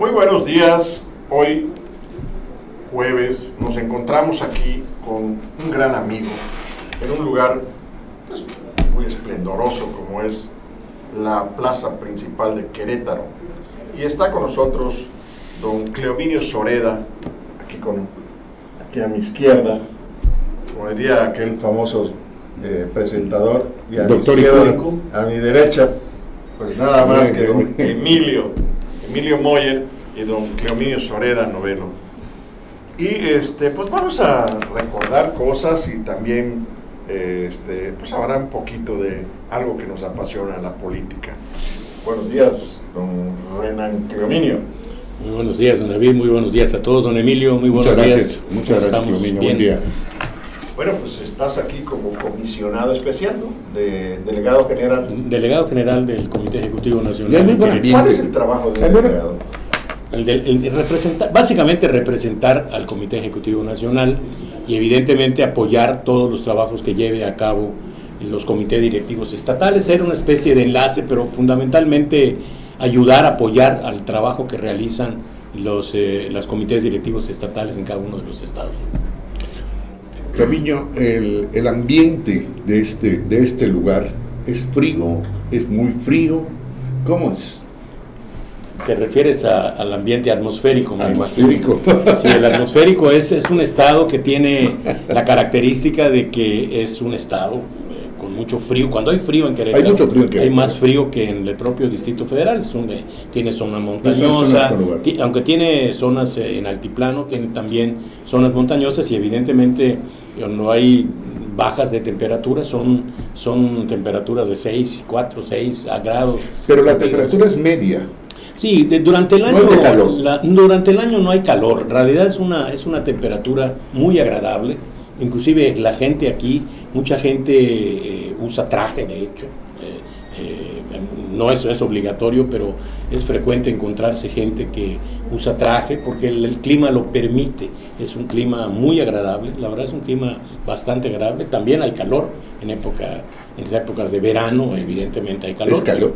Muy buenos días. Hoy, jueves, nos encontramos aquí con un gran amigo en un lugar pues, muy esplendoroso como es la plaza principal de Querétaro. Y está con nosotros don Cleominio Soreda, aquí a mi izquierda, como diría aquel famoso presentador, y a mi izquierda, a mi derecha, pues nada más que don Emilio Moyer y don Cleominio Soreda Novelo. Y pues vamos a recordar cosas y también pues hablar un poquito de algo que nos apasiona, la política. Buenos días, don Renan Cleominio. Muy buenos días, don David, muy buenos días a todos, don Emilio, muy buenos días. Muchas gracias, Cleominio, buen día. Bueno, pues estás aquí como comisionado especial, ¿no? Delegado general. Delegado general del Comité Ejecutivo Nacional. ¿Cuál es el trabajo del delegado? Básicamente representar al Comité Ejecutivo Nacional y evidentemente apoyar todos los trabajos que lleve a cabo los comités directivos estatales, ser una especie de enlace, pero fundamentalmente ayudar, apoyar al trabajo que realizan los comités directivos estatales en cada uno de los estados. Cleominio, el ambiente de este lugar es frío, es muy frío, ¿cómo es? ¿Te refieres al ambiente atmosférico? Atmosférico. Sí, el atmosférico es un estado que tiene la característica de que es un estado con mucho frío. Cuando hay frío en Querétaro, hay mucho frío en Querétaro. Hay más frío que en el propio Distrito Federal. Tiene zona montañosa, aunque tiene zonas en altiplano, tiene también zonas montañosas y evidentemente no hay bajas de temperatura, son temperaturas de 6, 4, 6 grados. Pero la temperatura es media. Sí, durante el año durante el año no hay calor. En realidad es una temperatura muy agradable. Inclusive la gente aquí, mucha gente usa traje, de hecho. No es obligatorio, pero es frecuente encontrarse gente que usa traje porque el clima lo permite. Es un clima muy agradable, la verdad es un clima bastante agradable. También hay calor en las épocas de verano, evidentemente hay calor.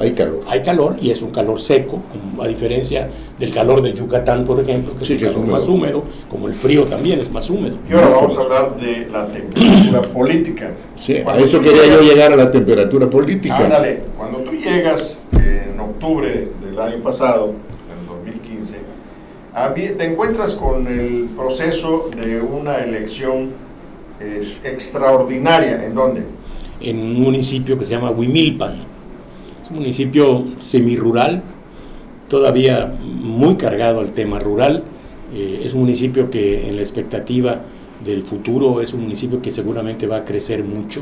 Hay calor y es un calor seco, a diferencia del calor de Yucatán, por ejemplo, que es un calor más húmedo, como el frío también es más húmedo. Y ahora vamos a hablar de la temperatura política. Sí, a eso quería yo llegar, a la temperatura política. Ándale, cuando tú llegas en octubre del año pasado, en 2015, te encuentras con el proceso de una elección extraordinaria. ¿En dónde? En un municipio que se llama Huimilpan. Es un municipio semirural, todavía muy cargado al tema rural. Es un municipio que en la expectativa del futuro es un municipio que seguramente va a crecer mucho.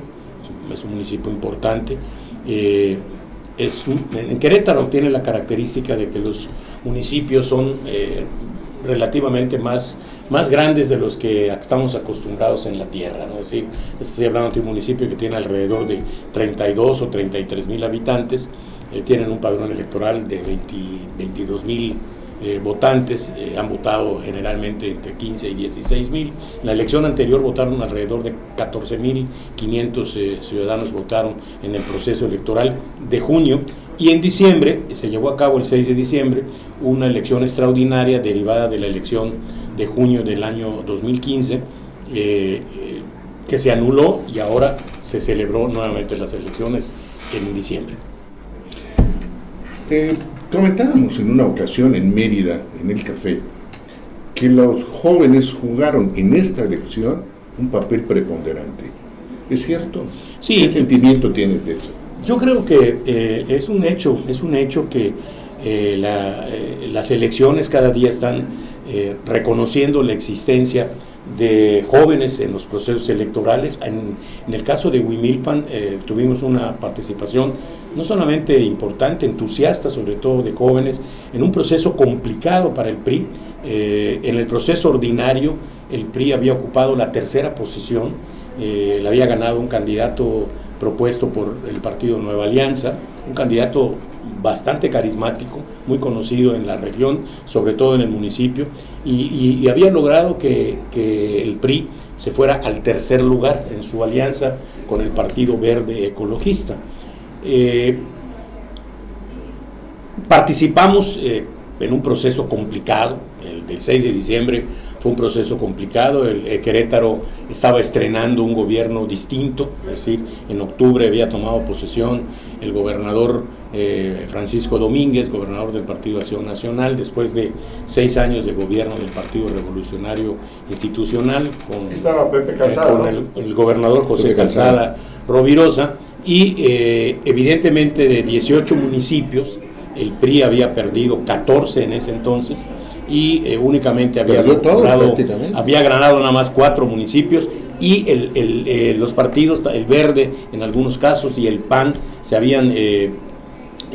Es un municipio importante. En Querétaro tiene la característica de que los municipios son relativamente más grandes de los que estamos acostumbrados en la tierra, ¿no? Es decir, estoy hablando de un municipio que tiene alrededor de 32 o 33 mil habitantes, tienen un padrón electoral de 22 mil votantes, han votado generalmente entre 15 y 16 mil. En la elección anterior votaron alrededor de 14.500 ciudadanos votaron en el proceso electoral de junio, y en diciembre se llevó a cabo el 6 de diciembre una elección extraordinaria derivada de la elección de junio del año 2015 que se anuló y ahora se celebró nuevamente las elecciones en diciembre. Comentábamos en una ocasión en Mérida, en el café, que los jóvenes jugaron en esta elección un papel preponderante. ¿Es cierto? Sí. ¿Qué sentimiento tienes de eso? Yo creo que es un hecho que las elecciones cada día están reconociendo la existencia de jóvenes en los procesos electorales. En el caso de Huimilpan tuvimos una participación no solamente importante, entusiasta, sobre todo de jóvenes, en un proceso complicado para el PRI. En el proceso ordinario el PRI había ocupado la tercera posición, le había ganado un candidato propuesto por el partido Nueva Alianza, un candidato bastante carismático, muy conocido en la región, sobre todo en el municipio, y había logrado que el PRI se fuera al tercer lugar en su alianza con el Partido Verde Ecologista. Participamos en un proceso complicado. El del 6 de diciembre fue un proceso complicado. Querétaro estaba estrenando un gobierno distinto, es decir, en octubre había tomado posesión el gobernador Francisco Domínguez, gobernador del Partido Acción Nacional, después de 6 años de gobierno del Partido Revolucionario Institucional, estaba Pepe Calzada, con el gobernador José Calzada Rovirosa, y evidentemente de 18 municipios, el PRI había perdido 14 en ese entonces, y únicamente había ganado nada más 4 municipios, y los partidos, el Verde en algunos casos y el PAN, se habían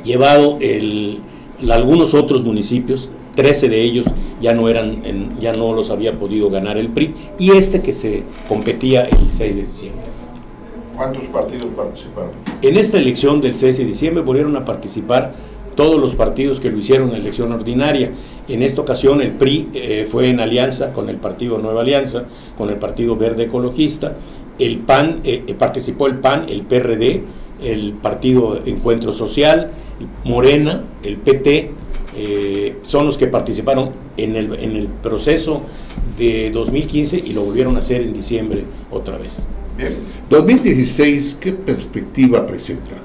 llevado algunos otros municipios. 13 de ellos ya no los había podido ganar el PRI, y que se competía el 6 de diciembre. ¿Cuántos partidos participaron? En esta elección del 6 de diciembre volvieron a participar todos los partidos que lo hicieron en la elección ordinaria. En esta ocasión el PRI fue en alianza con el Partido Nueva Alianza, con el Partido Verde Ecologista. El PAN, participó el PAN, el PRD, el Partido Encuentro Social, Morena, el PT, son los que participaron en el proceso de 2015 y lo volvieron a hacer en diciembre otra vez. Bien. 2016, ¿qué perspectiva presenta?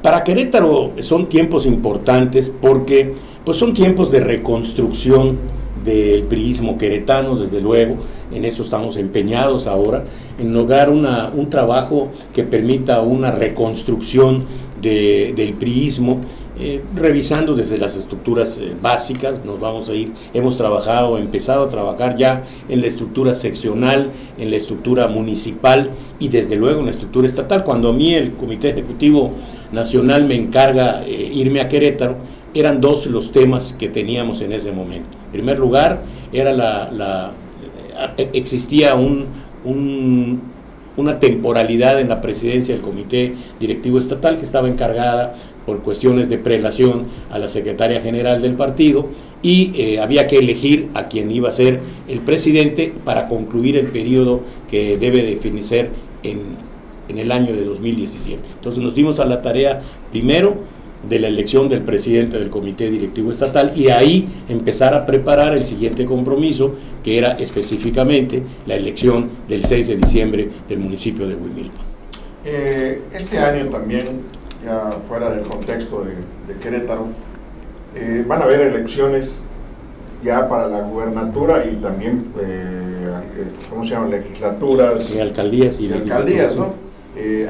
Para Querétaro son tiempos importantes porque pues son tiempos de reconstrucción del priismo queretano, desde luego. En eso estamos empeñados ahora, en lograr un trabajo que permita una reconstrucción del priismo, revisando desde las estructuras básicas. Nos vamos a ir, hemos empezado a trabajar ya en la estructura seccional, en la estructura municipal y desde luego en la estructura estatal. Cuando a mí el Comité Ejecutivo Nacional me encarga irme a Querétaro, eran 2 los temas que teníamos en ese momento. En primer lugar, era existía una temporalidad en la presidencia del Comité Directivo Estatal que estaba encargada por cuestiones de prelación a la secretaria general del partido, y había que elegir a quien iba a ser el presidente para concluir el periodo que debe definirse en el año de 2017. Entonces nos dimos a la tarea primero de la elección del presidente del Comité Directivo Estatal, y ahí empezar a preparar el siguiente compromiso, que era específicamente la elección del 6 de diciembre del municipio de Huimilpan. Este año también, ya fuera del contexto de Querétaro, van a haber elecciones ya para la gubernatura y también, ¿cómo se llaman? Legislaturas. Y alcaldías. Y alcaldías, ¿no?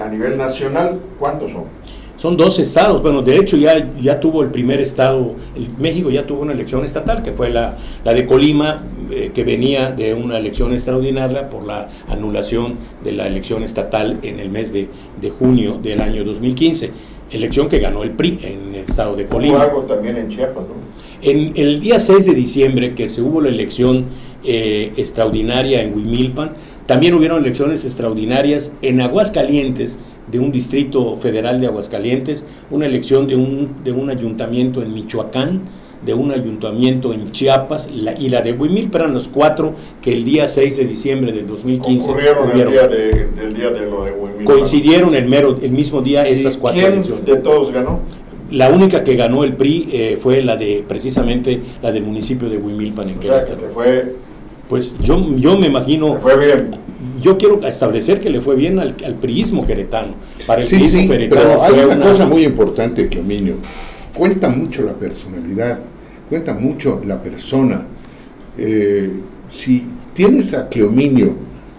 A nivel nacional, ¿cuántos son? Son 2 estados. Bueno, de hecho ya tuvo el primer estado, México ya tuvo una elección estatal, que fue la de Colima, que venía de una elección extraordinaria por la anulación de la elección estatal en el mes de junio del año 2015, elección que ganó el PRI en el estado de Colima. Hubo algo también en Chiapas, ¿no? En el día 6 de diciembre, que se hubo la elección extraordinaria en Huimilpan, también hubieron elecciones extraordinarias en Aguascalientes, de un distrito federal de Aguascalientes, una elección de un ayuntamiento en Michoacán, de un ayuntamiento en Chiapas, y la de Huimilpan. Eran los 4 que el día 6 de diciembre del 2015 ocurrieron el día de lo de Huimilpan. Coincidieron el mismo día esas 4 elecciones. ¿Quién de todos ganó? La única que ganó el PRI fue precisamente la del municipio de Huimilpan en Querétaro. O sea, que te fue... Pues yo me imagino... Te fue bien. Yo quiero establecer que le fue bien al priismo queretano. Para el priismo queretano, pero hay una cosa muy importante, Cleominio. Cuenta mucho la personalidad, cuenta mucho la persona. Si tienes a Cleominio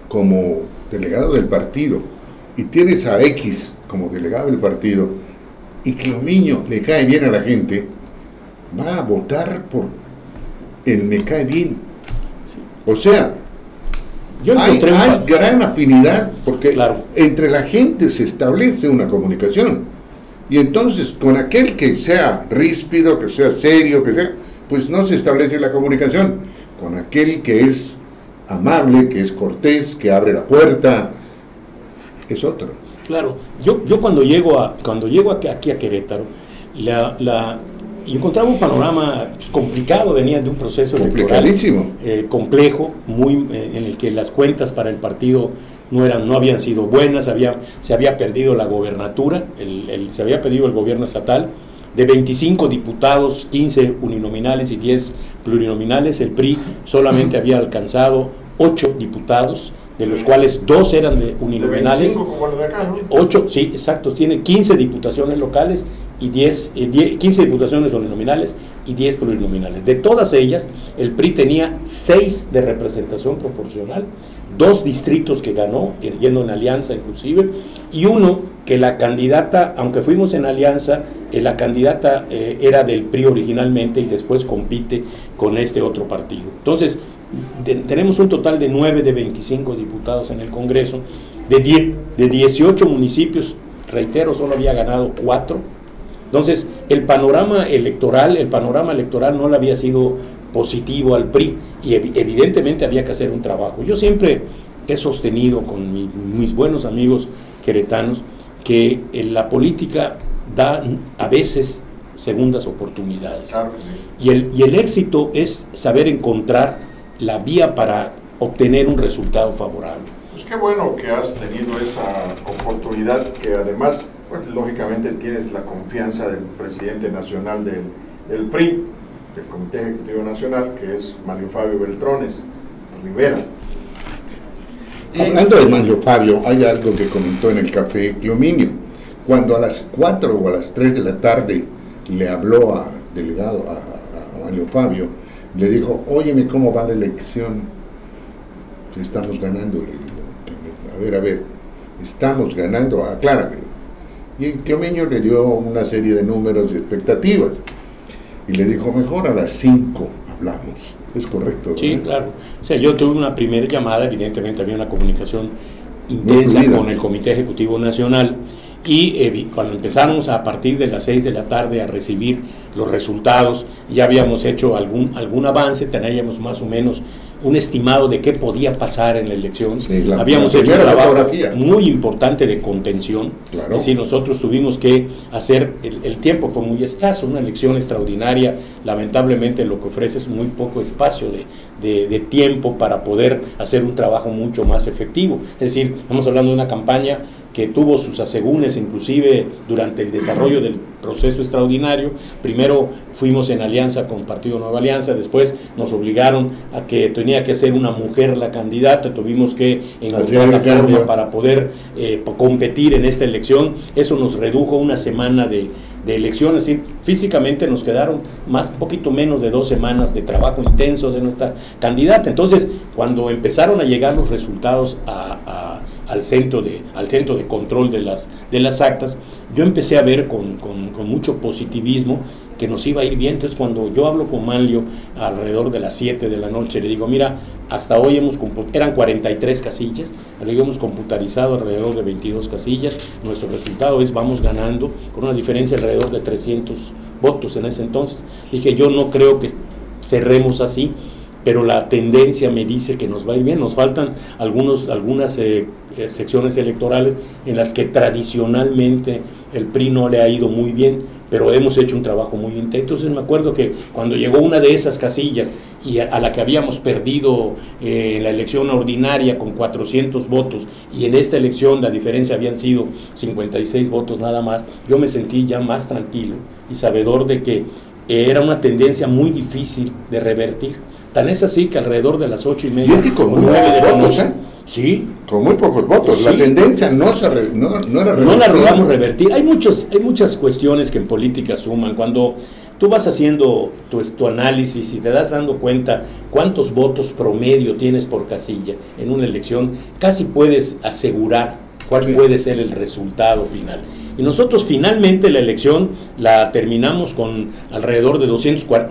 como delegado del partido y tienes a X como delegado del partido y Cleominio le cae bien a la gente, va a votar por el me cae bien. O sea, hay gran afinidad porque entre la gente se establece una comunicación, y entonces con aquel que sea ríspido, que sea serio, pues no se establece la comunicación. Con aquel que es amable, que es cortés, que abre la puerta, es otro. Claro, yo cuando llego aquí a Querétaro, y encontraba un panorama complicado. Venía de un proceso electoral complejo, en el que las cuentas para el partido no habían sido buenas. Se había perdido la gobernatura, se había perdido el gobierno estatal De 25 diputados, 15 uninominales y 10 plurinominales, el PRI solamente había alcanzado 8 diputados, de los cuales 2 eran de uninominales. De 25 como el de acá, ¿no? 8, sí, exacto, tiene 15 diputaciones locales y 15 diputaciones uninominales y 10 plurinominales. De todas ellas, el PRI tenía 6 de representación proporcional, 2 distritos que ganó, yendo en alianza inclusive, y 1 que la candidata, aunque fuimos en alianza, la candidata era del PRI originalmente y después compite con este otro partido. Entonces, tenemos un total de 9 de 25 diputados en el Congreso, de 18 municipios, reitero, solo había ganado 4. Entonces, el panorama electoral no le había sido positivo al PRI y evidentemente había que hacer un trabajo. Yo siempre he sostenido con mis buenos amigos queretanos que en la política da a veces segundas oportunidades. Claro que sí. Y el éxito es saber encontrar la vía para obtener un resultado favorable. Pues qué bueno que has tenido esa oportunidad, que además, pues, lógicamente tienes la confianza del presidente nacional del PRI, del Comité Ejecutivo Nacional, que es Manlio Fabio Beltrones Rivera. Hablando de Manlio Fabio, hay algo que comentó en el Café Clominio. Cuando a las 4 o a las 3 de la tarde le habló a Manlio Fabio, le dijo: óyeme, ¿cómo va la elección? Si estamos ganando, le digo, a ver, estamos ganando, acláramelo. Y Clominio le dio una serie de números y expectativas, y le dijo: mejor a las 5 hablamos. ¿Es correcto? Sí, ¿verdad? claro. O sea, yo tuve una primera llamada, evidentemente había una comunicación intensa con el Comité Ejecutivo Nacional, y cuando empezamos a partir de las 6 de la tarde a recibir los resultados, ya habíamos hecho algún avance, teníamos más o menos un estimado de qué podía pasar en la elección. Sí, habíamos hecho un trabajo muy importante de contención. Claro. Es decir, nosotros tuvimos que hacer, el tiempo fue muy escaso, una elección extraordinaria, lamentablemente lo que ofrece es muy poco espacio de tiempo para poder hacer un trabajo mucho más efectivo. Es decir, estamos hablando de una campaña que tuvo sus asegúnes inclusive durante el desarrollo del proceso extraordinario. Primero fuimos en alianza con Partido Nueva Alianza, después nos obligaron a que tenía que ser una mujer la candidata, tuvimos que encontrar la forma para poder competir en esta elección. Eso nos redujo una semana de elección, es decir, físicamente nos quedaron un poquito menos de 2 semanas de trabajo intenso de nuestra candidata. Entonces, cuando empezaron a llegar los resultados al centro de control de las actas, yo empecé a ver con mucho positivismo que nos iba a ir bien. Entonces, cuando yo hablo con Manlio alrededor de las 7 de la noche, le digo: mira, hasta hoy eran 43 casillas, pero hemos computarizado alrededor de 22 casillas, nuestro resultado es vamos ganando con una diferencia alrededor de 300 votos en ese entonces. Dije, yo no creo que cerremos así, pero la tendencia me dice que nos va a ir bien. Nos faltan algunas secciones electorales en las que tradicionalmente el PRI no le ha ido muy bien, pero hemos hecho un trabajo muy intenso. Entonces me acuerdo que cuando llegó una de esas casillas y a la que habíamos perdido en la elección ordinaria con 400 votos, y en esta elección la diferencia habían sido 56 votos nada más, yo me sentí ya más tranquilo y sabedor de que era una tendencia muy difícil de revertir. Tan es así que alrededor de las 8:30 o 9 de la noche, sí, con muy pocos votos, sí, la tendencia no era no la logramos revertir. Hay muchas cuestiones que en política suman. Cuando tú vas haciendo tu análisis y te das dando cuenta cuántos votos promedio tienes por casilla en una elección, casi puedes asegurar cuál puede ser el resultado final. Y nosotros finalmente la elección la terminamos con alrededor de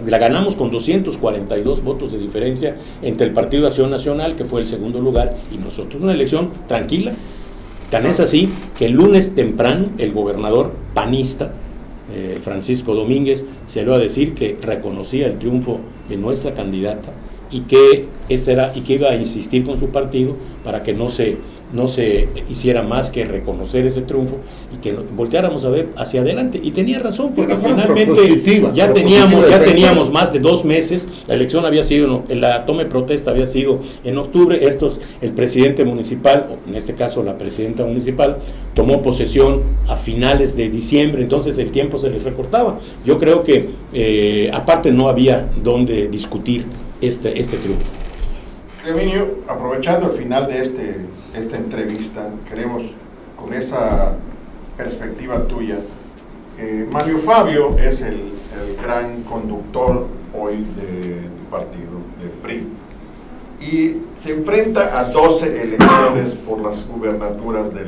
la ganamos con 242 votos de diferencia entre el Partido de Acción Nacional, que fue el segundo lugar, y nosotros. Una elección tranquila. Tan es así que el lunes temprano el gobernador panista, Francisco Domínguez, salió a decir que reconocía el triunfo de nuestra candidata y que iba a insistir con su partido para que no se hiciera más que reconocer ese triunfo y que volteáramos a ver hacia adelante. Y tenía razón, porque finalmente ya teníamos más de 2 meses. La elección había sido, la toma de protesta había sido en octubre. El presidente municipal, o en este caso la presidenta municipal, tomó posesión a finales de diciembre, entonces el tiempo se les recortaba. Yo creo que aparte no había donde discutir este triunfo. Cleominio, aprovechando el final de esta entrevista, queremos, con esa perspectiva tuya, Manlio Fabio es el gran conductor hoy de tu partido, del PRI, y se enfrenta a 12 elecciones por las gubernaturas de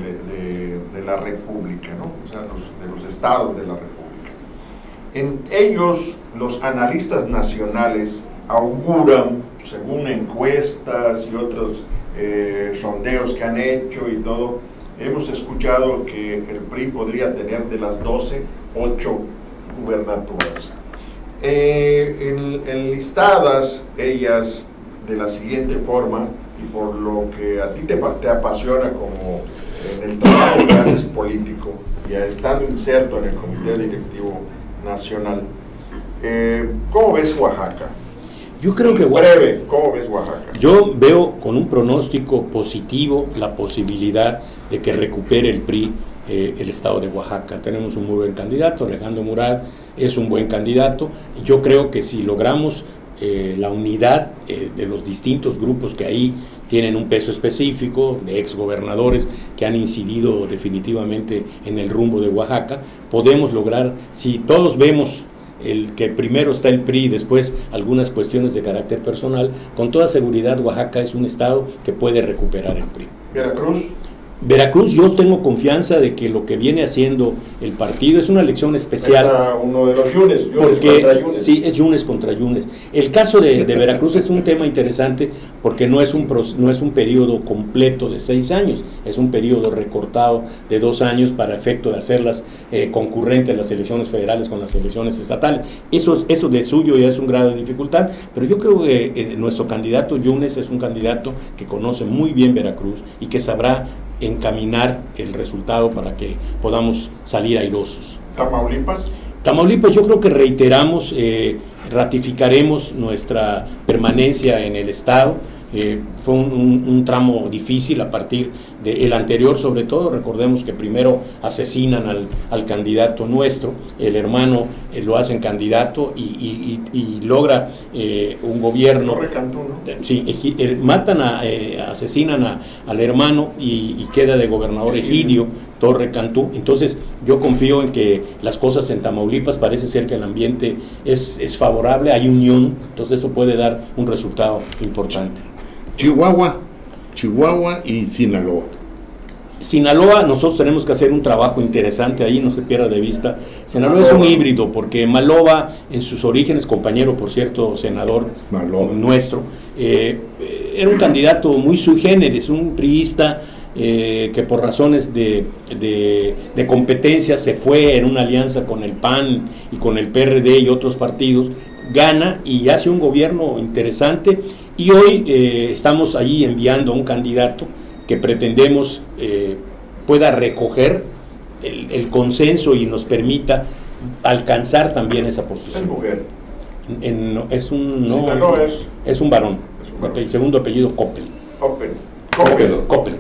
la República, ¿no? O sea, de los estados de la República. En ellos, los analistas nacionales auguran, según encuestas y otros sondeos que han hecho y todo, hemos escuchado que el PRI podría tener de las 12, 8 gubernaturas. Enlistadas ellas de la siguiente forma, y por lo que a ti te apasiona como en el trabajo que haces político, y estando inserto en el Comité Directivo Nacional, ¿cómo ves Oaxaca? Yo creo que breve, ¿cómo ves Oaxaca? Yo veo con un pronóstico positivo la posibilidad de que recupere el PRI el estado de Oaxaca. Tenemos un muy buen candidato, Alejandro Murat es un buen candidato. Yo creo que si logramos la unidad de los distintos grupos que ahí tienen un peso específico, de exgobernadores que han incidido definitivamente en el rumbo de Oaxaca, podemos lograr, si todos vemos el que primero está el PRI y después algunas cuestiones de carácter personal, con toda seguridad Oaxaca es un estado que puede recuperar el PRI. Veracruz, yo tengo confianza de que lo que viene haciendo el partido es una elección especial. Está uno de los Yunes contra Yunes. Sí, es Yunes contra Yunes. El caso de Veracruz es un tema interesante porque no es un periodo completo de 6 años, es un periodo recortado de 2 años para efecto de hacerlas concurrentes las elecciones federales con las elecciones estatales. Eso de suyo ya es un grado de dificultad, pero yo creo que nuestro candidato Yunes es un candidato que conoce muy bien Veracruz y que sabrá encaminar el resultado para que podamos salir airosos. Tamaulipas yo creo que reiteramos, ratificaremos nuestra permanencia en el estado. Fue un tramo difícil a partir del anterior, sobre todo. Recordemos que primero asesinan al candidato nuestro, el hermano lo hacen candidato y logra un gobierno. Torre Cantú, ¿no? Sí, asesinan al hermano y queda de gobernador Egidio Torre Cantú. Entonces yo confío en que las cosas en Tamaulipas, parece ser que el ambiente es favorable, hay unión, entonces eso puede dar un resultado importante. Chihuahua y Sinaloa. Sinaloa, nosotros tenemos que hacer un trabajo interesante ahí, no se pierda de vista. Sinaloa es un híbrido, porque Maloba, en sus orígenes, compañero, por cierto, senador nuestro, era un candidato muy sui generis, un priista que por razones de competencia se fue en una alianza con el PAN y con el PRD y otros partidos, gana y hace un gobierno interesante, y hoy estamos ahí enviando a un candidato que pretendemos pueda recoger el consenso y nos permita alcanzar también esa posición. ¿Es mujer? Es un varón. Es un varón. El segundo apellido Coppel. Coppel.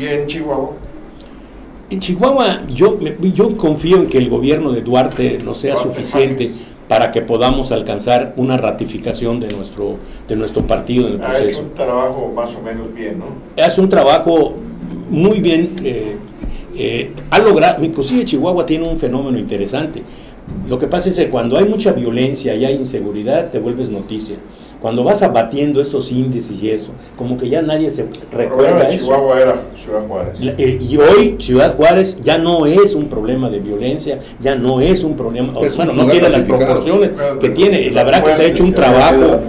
¿Y en Chihuahua? En Chihuahua yo confío en que el gobierno de Duarte no sea suficiente para que podamos alcanzar una ratificación de nuestro partido en el proceso. Ha hecho un trabajo más o menos bien, ¿no? Hace un trabajo muy bien, ha logrado, inclusive Chihuahua tiene un fenómeno interesante. Lo que pasa es que cuando hay mucha violencia y hay inseguridad, te vuelves noticia. Cuando vas abatiendo esos índices y eso, como que ya nadie se recuerda eso. Chihuahua era Ciudad Juárez. Y hoy Ciudad Juárez ya no es un problema de violencia, ya no es un problema, no tiene las proporciones que tiene. La verdad que se ha hecho un trabajo.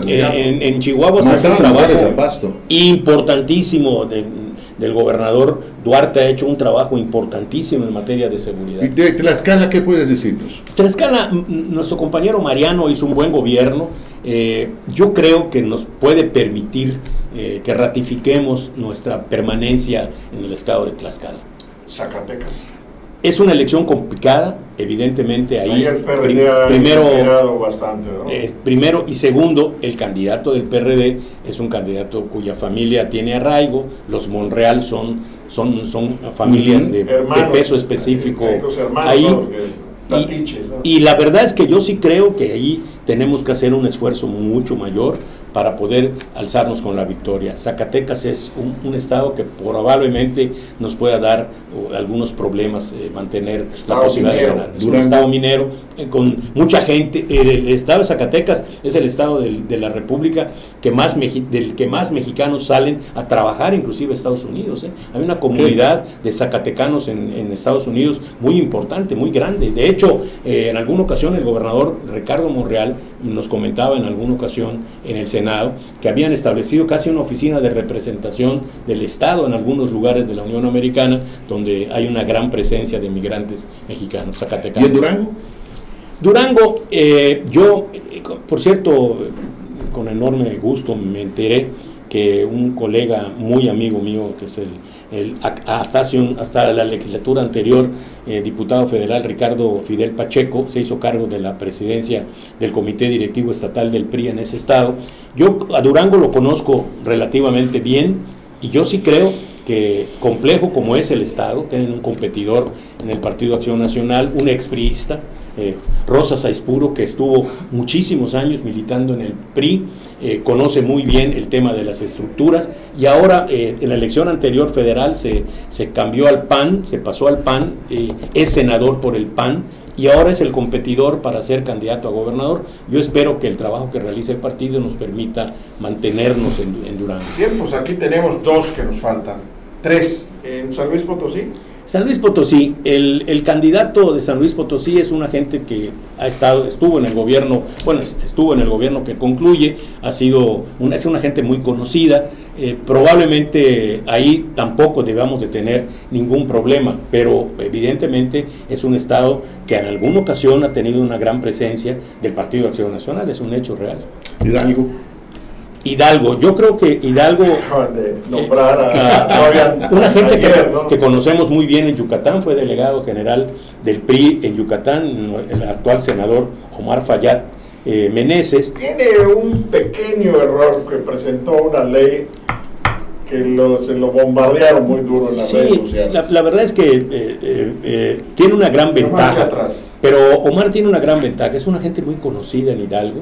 En Chihuahua se ha hecho un trabajo importantísimo del gobernador Duarte, ha hecho un trabajo importantísimo en materia de seguridad. ¿Y de Tlaxcala qué puedes decirnos? Tlaxcala, nuestro compañero Mariano hizo un buen gobierno, yo creo que nos puede permitir que ratifiquemos nuestra permanencia en el estado de Tlaxcala. Zacatecas. Es una elección complicada, evidentemente ahí el PRD ha bastante, ¿no? Primero y segundo, el candidato del PRD es un candidato cuya familia tiene arraigo, los Monreal son familias de peso específico ahí. Y la verdad es que yo sí creo que ahí tenemos que hacer un esfuerzo mucho mayor para poder alzarnos con la victoria. Zacatecas es un estado que probablemente nos pueda dar algunos problemas, mantener la posibilidad de ganar. Es un estado minero con mucha gente. El estado de Zacatecas es el estado de la República del que más mexicanos salen a trabajar, inclusive a Estados Unidos. Hay una comunidad de zacatecanos en Estados Unidos muy importante, muy grande. De hecho, en alguna ocasión el gobernador Ricardo Monreal nos comentaba en alguna ocasión en el Senado que habían establecido casi una oficina de representación del Estado en algunos lugares de la Unión Americana donde hay una gran presencia de migrantes mexicanos, zacatecanos. ¿Y en Durango? Durango, yo, por cierto, con enorme gusto me enteré que un colega muy amigo mío, que es hasta la legislatura anterior, diputado federal Ricardo Fidel Pacheco, se hizo cargo de la presidencia del Comité Directivo Estatal del PRI en ese estado. Yo a Durango lo conozco relativamente bien y yo sí creo que, complejo como es el estado, tienen un competidor en el Partido Acción Nacional, un expriista, Rosa Saispuro, que estuvo muchísimos años militando en el PRI, conoce muy bien el tema de las estructuras y ahora en la elección anterior federal se cambió al PAN, se pasó al PAN, es senador por el PAN y ahora es el competidor para ser candidato a gobernador. Yo espero que el trabajo que realice el partido nos permita mantenernos en Durango. Bien, pues aquí tenemos 2 que nos faltan, 3 en San Luis Potosí. San Luis Potosí, el candidato de San Luis Potosí es una gente que estuvo en el gobierno, estuvo en el gobierno que concluye, es una gente muy conocida, probablemente ahí tampoco debamos de tener ningún problema, pero evidentemente es un estado que en alguna ocasión ha tenido una gran presencia del Partido de Acción Nacional, es un hecho real. Hidalgo, yo creo que Hidalgo, una gente que conocemos muy bien en Yucatán, fue delegado general del PRI en Yucatán, el actual senador Omar Fayad Meneses. Tiene un pequeño error, que presentó una ley que se lo bombardearon muy duro en las redes sociales. La verdad es que tiene una gran ventaja, pero Omar tiene una gran ventaja, es una gente muy conocida en Hidalgo,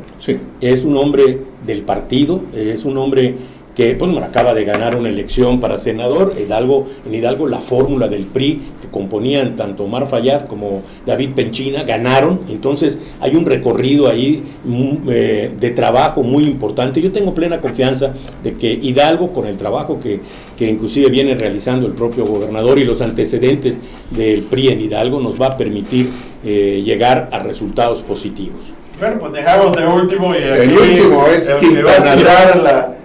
es un hombre del partido, es un hombre que acaba de ganar una elección para senador. En Hidalgo la fórmula del PRI, que componían tanto Omar Fayad como David Penchina, ganaron, entonces hay un recorrido ahí de trabajo muy importante. Yo tengo plena confianza de que Hidalgo, con el trabajo que inclusive viene realizando el propio gobernador y los antecedentes del PRI en Hidalgo, nos va a permitir llegar a resultados positivos. Bueno, pues dejamos de último y aquí el último es el que va a tirar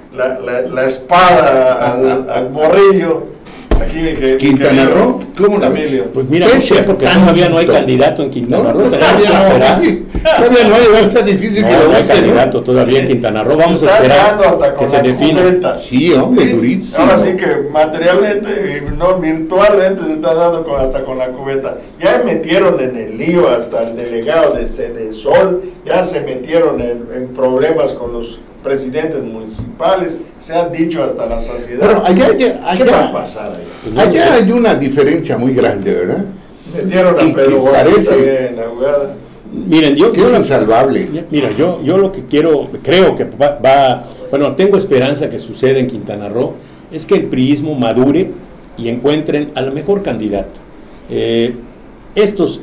la espada al morrillo. Aquí Quintana Roo, ¿cómo la ves? Pues mira, porque todavía no hay candidato en Quintana Roo. Todavía no hay, va a estar difícil que lo no hay candidato todavía en Quintana Roo. Vamos a esperar hasta que se defina. Sí, hombre, durísimo. Ahora sí que materialmente, no virtualmente se está dando hasta con la cubeta. Ya metieron en el lío hasta el delegado de Sedesol, ya se metieron en problemas con los presidentes municipales, se ha dicho hasta la saciedad. Pero ¿qué va a pasar ahí? Allá hay una diferencia muy grande, ¿verdad? Metieron a Pedro Guadalupe en la jugada. Miren, que es insalvable. Mira, yo lo que creo que tengo esperanza que suceda en Quintana Roo, es que el priismo madure y encuentren al mejor candidato. Estos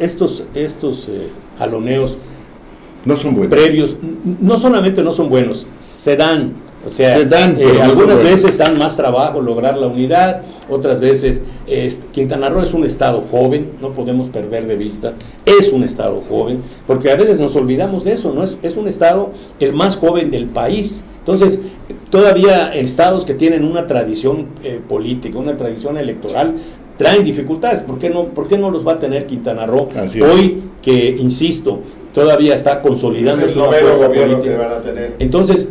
jaloneos no son buenos. Previos, no solamente no son buenos, se dan. O sea, algunas no veces dan más trabajo lograr la unidad, otras veces Quintana Roo es un estado joven, no podemos perder de vista, es un estado joven, porque a veces nos olvidamos de eso, ¿no? Es un estado el más joven del país. Entonces, todavía estados que tienen una tradición política, una tradición electoral, traen dificultades. ¿Por qué no los va a tener Quintana Roo? Hoy que, insisto, todavía está consolidando Es el una noveno fuerza gobierno política. que van a tener. Entonces,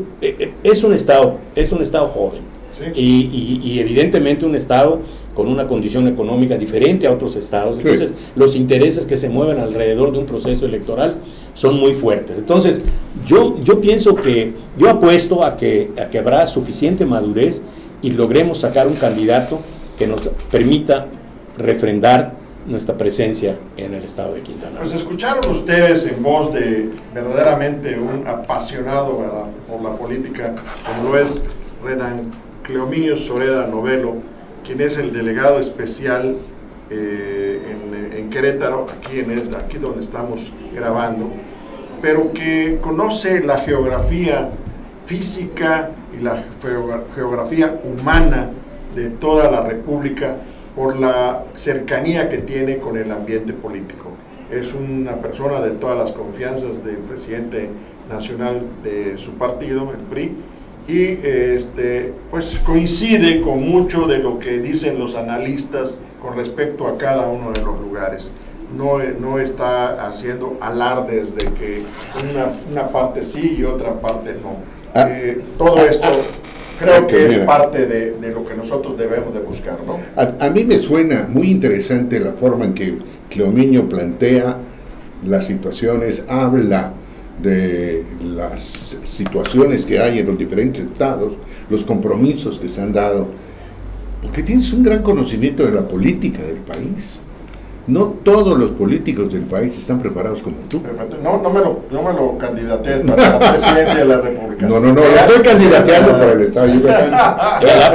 es un estado joven, Sí. y evidentemente un estado con una condición económica diferente a otros estados. Sí. Entonces, los intereses que se mueven alrededor de un proceso electoral son muy fuertes. Entonces, yo pienso que, yo apuesto a que habrá suficiente madurez y logremos sacar un candidato que nos permita refrendar nuestra presencia en el estado de Quintana Roo. Pues escucharon ustedes en voz de verdaderamente un apasionado, ¿verdad?, por la política, como lo es Renan Cleominio Zoreda Novelo, quien es el delegado especial en Querétaro, aquí donde estamos grabando, pero que conoce la geografía física y la geografía humana de toda la República por la cercanía que tiene con el ambiente político. Es una persona de todas las confianzas del presidente nacional de su partido, el PRI, y pues coincide con mucho de lo que dicen los analistas con respecto a cada uno de los lugares. No está haciendo alardes de que una parte sí y otra parte no. Todo esto creo que es parte de lo que nosotros debemos de buscar, ¿no? A mí me suena muy interesante la forma en que Cleominio plantea las situaciones, habla de las situaciones que hay en los diferentes estados, los compromisos que se han dado, porque tienes un gran conocimiento de la política del país. No todos los políticos del país están preparados como tú. No me lo candidatees para la presidencia de la República. No, lo estoy candidateando para el Estado de Yucatán.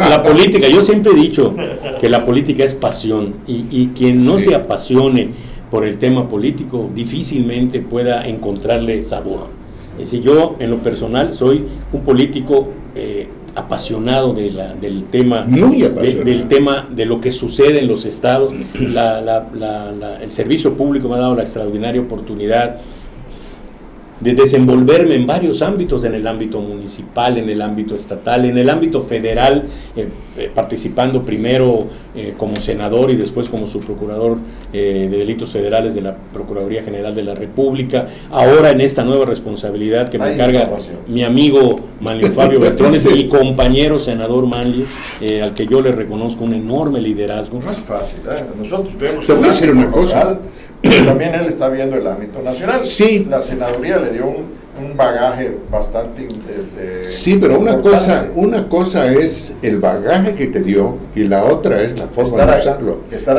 La política, yo siempre he dicho que la política es pasión, y quien no se apasione por el tema político difícilmente pueda encontrarle sabor. Es decir, yo en lo personal soy un político apasionado del tema, muy apasionado del tema de lo que sucede en los estados. El servicio público me ha dado la extraordinaria oportunidad de desenvolverme en varios ámbitos, en el ámbito municipal, en el ámbito estatal, en el ámbito federal, participando primero como senador y después como subprocurador de delitos federales de la Procuraduría General de la República, ahora en esta nueva responsabilidad que me encarga mi amigo Manlio Fabio Beltrones, mi compañero senador Manlio, al que yo le reconozco un enorme liderazgo. No es fácil, nosotros vemos. Te voy a decir una cosa. También él está viendo el ámbito nacional. Sí. La senaduría le dio un bagaje bastante... sí, pero una cosa es el bagaje que te dio y la otra es la forma de usarlo. Estar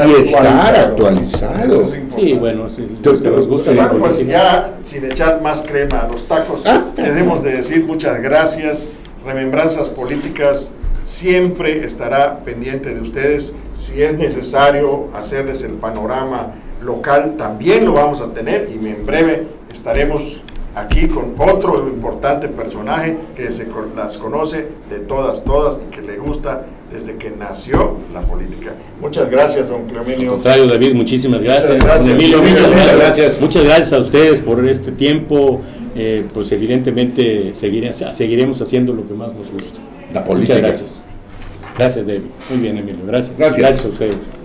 actualizado. Sí, bueno, sí, los que nos gusta la pues política. ya, sin echar más crema a los tacos, debemos de decir muchas gracias. Remembranzas Políticas siempre estará pendiente de ustedes. Si es necesario hacerles el panorama local, también lo vamos a tener, y en breve estaremos aquí con otro importante personaje que las conoce de todas y que le gusta desde que nació la política. Muchas gracias, don Cleominio. Al contrario, David, muchísimas gracias. Muchas gracias. Don Emilio, Muchas gracias. Muchas gracias a ustedes por este tiempo. Pues evidentemente seguiremos haciendo lo que más nos gusta. La política. Muchas gracias. Gracias, David. Muy bien, Emilio. Gracias. Gracias. Gracias a ustedes.